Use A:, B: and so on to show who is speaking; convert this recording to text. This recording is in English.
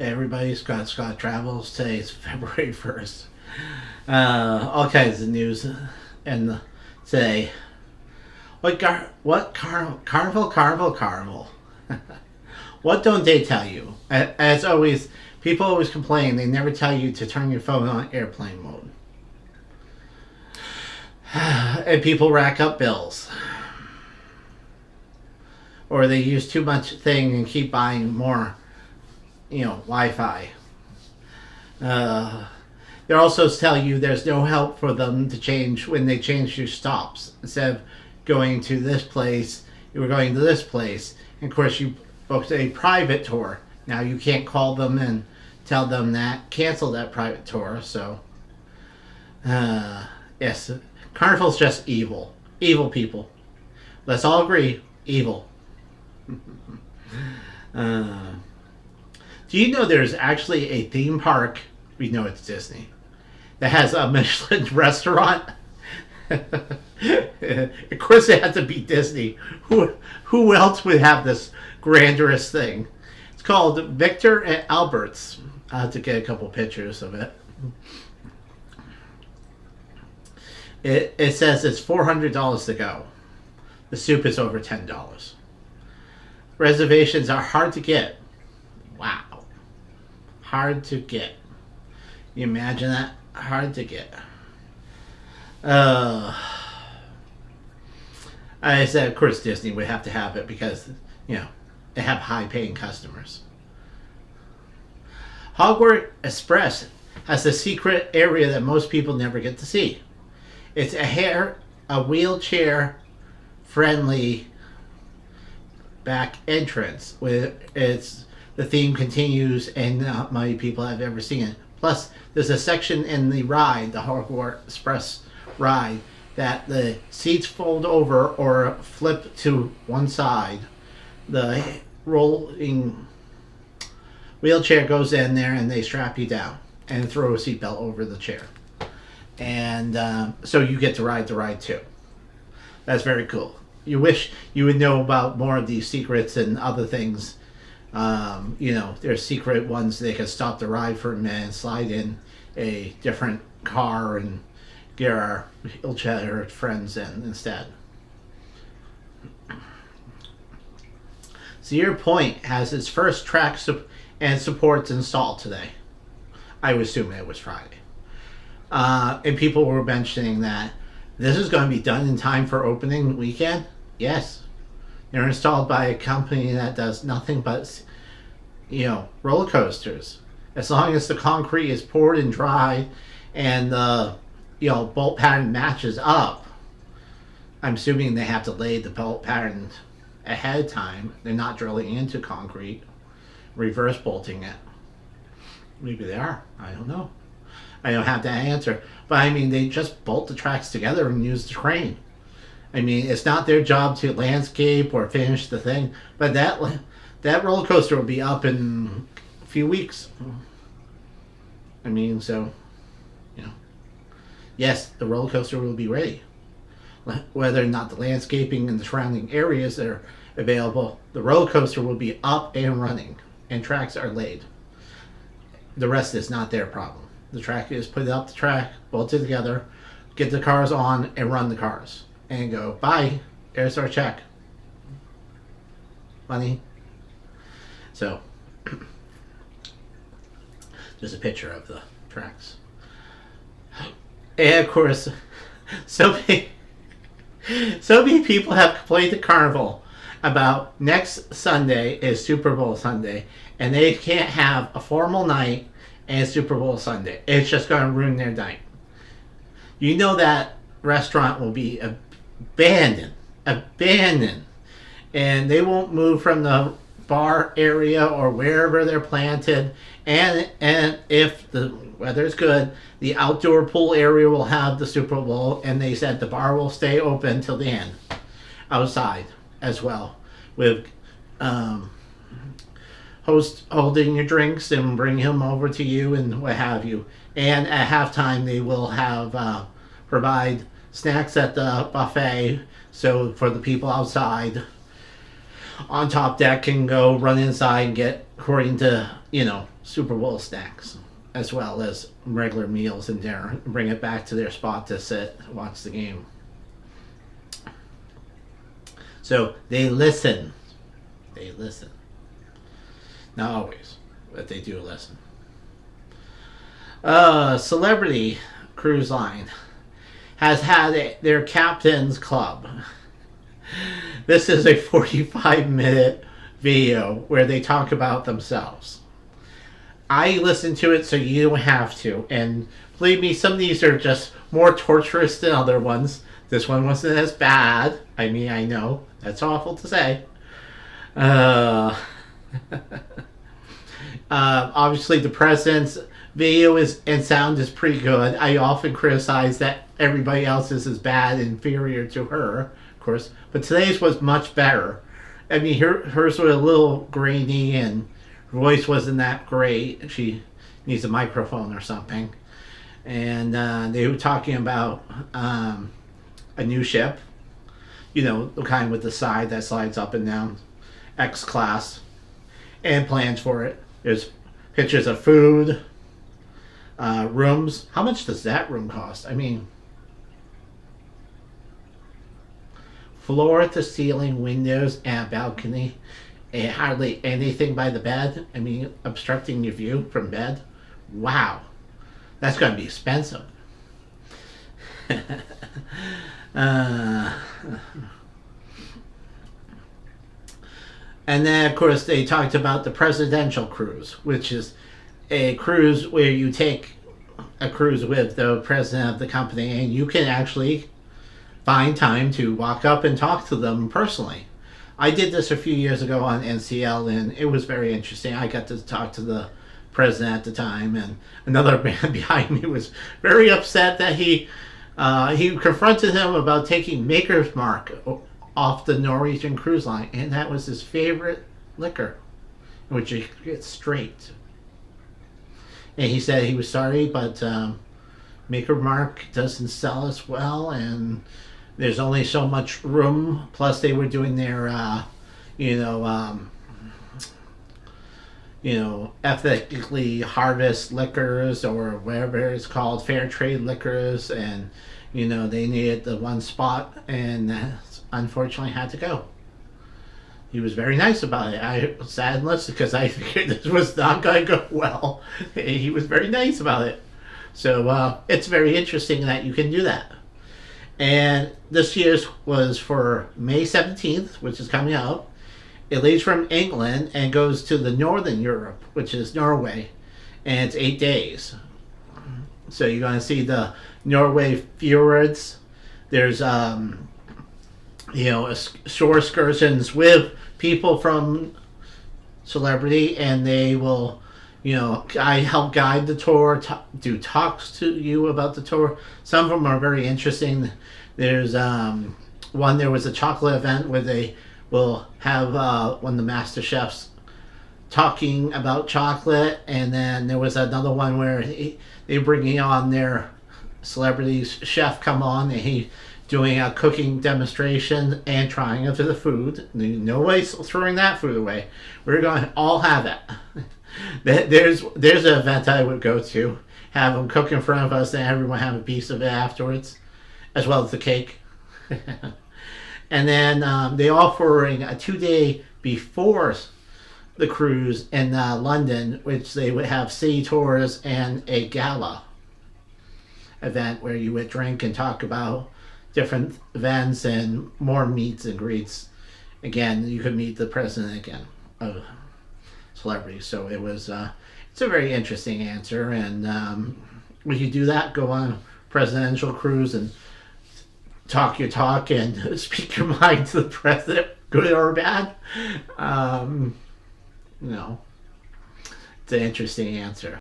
A: Everybody's got Scott Travels. Today is February 1st. All kinds of news and today. Carnival? What don't they tell you? As always, people always complain. They never tell you to turn your phone on airplane mode. And people rack up bills. Or they use too much thing and keep buying more, Wi-Fi. They also tell you there's no help for them to change when they change your stops. Instead of going to this place, you were going to this place. And of course, you booked a private tour. Now you can't call them and tell them that, cancel that private tour. So, yes, Carnival's just evil. Evil people. Let's all agree, evil. Do you know there's actually a theme park? We know it's Disney that has a Michelin restaurant. Of course, it had to be Disney. Who else would have this grandiose thing? It's called Victor and Albert's. I have to get a couple pictures of it. It says it's $400 to go. The soup is over $10. Reservations are hard to get. Wow. Hard to get. You imagine that? Hard to get. I said, of course, Disney would have to have it because, they have high-paying customers. Hogwarts Express has a secret area that most people never get to see. It's a wheelchair-friendly back entrance where the theme continues and not many people have ever seen it. Plus, there's a section in the ride, the Hogwarts Express ride, that the seats fold over or flip to one side. The rolling wheelchair goes in there and they strap you down and throw a seatbelt over the chair. And so you get to ride the ride too. That's very cool. You wish you would know about more of these secrets and other things. There's secret ones. They can stop the ride for a minute, slide in a different car, and get our wheelchair friends in instead. Cedar Point has its first track and supports installed today. I would assume it was Friday. And people were mentioning that this is going to be done in time for opening weekend. Yes. They're installed by a company that does nothing but, roller coasters. As long as the concrete is poured and dry and the, bolt pattern matches up, I'm assuming they have to lay the bolt pattern ahead of time. They're not drilling into concrete, reverse bolting it. Maybe they are. I don't know. I don't have that answer. But they just bolt the tracks together and use the crane. It's not their job to landscape or finish the thing, but that roller coaster will be up in a few weeks. Yes, the roller coaster will be ready. Whether or not the landscaping and the surrounding areas are available, the roller coaster will be up and running, and tracks are laid. The rest is not their problem. The track is put up the track, bolt it together, get the cars on, and run the cars. And go, bye, there's our check. Money. So, there's a picture of the tracks. And of course, so many people have complained to Carnival about next Sunday is Super Bowl Sunday, and they can't have a formal night and Super Bowl Sunday. It's just going to ruin their night. That restaurant will be abandoned, and they won't move from the bar area or wherever they're planted. And if the weather's good, the outdoor pool area will have the Super Bowl, and they said the bar will stay open till the end, outside as well, with holding your drinks and bring him over to you and what have you. And at halftime, they will have provide snacks at the buffet, so for the people outside on top deck can go run inside and get, according to Super Bowl snacks as well as regular meals and dinner, and bring it back to their spot to sit, watch the game. So they listen. They listen. Not always, but they do listen. Celebrity Cruise Line has had their captain's club. This is a 45-minute video where they talk about themselves. I listened to it so you don't have to. And believe me, some of these are just more torturous than other ones. This one wasn't as bad. I mean, I know. That's awful to say. Obviously, the president's video and sound is pretty good. I often criticize that everybody else's is bad, inferior to her, of course. But today's was much better. I mean, hers was a little grainy and her voice wasn't that great. She needs a microphone or something. And they were talking about a new ship. The kind with the side that slides up and down. X-Class. And plans for it. There's pictures of food. Rooms. How much does that room cost? I mean, floor to ceiling windows and a balcony, and hardly anything by the bed. I mean, obstructing your view from bed. Wow, that's going to be expensive. And then, of course, they talked about the presidential cruise, which is a cruise where you take a cruise with the president of the company and you can actually find time to walk up and talk to them personally. I did this a few years ago on NCL and it was very interesting. I got to talk to the president at the time, and another man behind me was very upset that he confronted him about taking Maker's Mark off the Norwegian cruise line, and that was his favorite liquor, which he gets straight. And he said he was sorry, but Maker Mark doesn't sell as well, and there's only so much room. Plus, they were doing their, ethically harvest liquors or whatever it's called, fair trade liquors, and they needed the one spot, and that's unfortunately had to go. He was very nice about it. I was sad and listed because I figured this was not going to go well. He was very nice about it. So it's very interesting that you can do that. And this year's was for May 17th, which is coming up. It leaves from England and goes to the Northern Europe, which is Norway. And it's 8 days. So you're going to see the Norway fjords. There's shore excursions with people from Celebrity, and they will, I help guide the tour, do talks to you about the tour. Some of them are very interesting. There's there was a chocolate event where they will have one of the master chefs talking about chocolate, and then there was another one where they bringing on their celebrities chef come on, and he doing a cooking demonstration and trying of the food. Nobody's throwing that food away. We're going to all have it. There's an event I would go to, have them cook in front of us and everyone have a piece of it afterwards, as well as the cake. And then they're offering a 2-day before the cruise in London, which they would have city tours and a gala event where you would drink and talk about different events and more meets and greets. Again, you could meet the president again of Celebrity. So it was it's a very interesting answer. And when you do that, go on a presidential cruise and talk your talk and speak your mind to the president, good or bad. It's an interesting answer.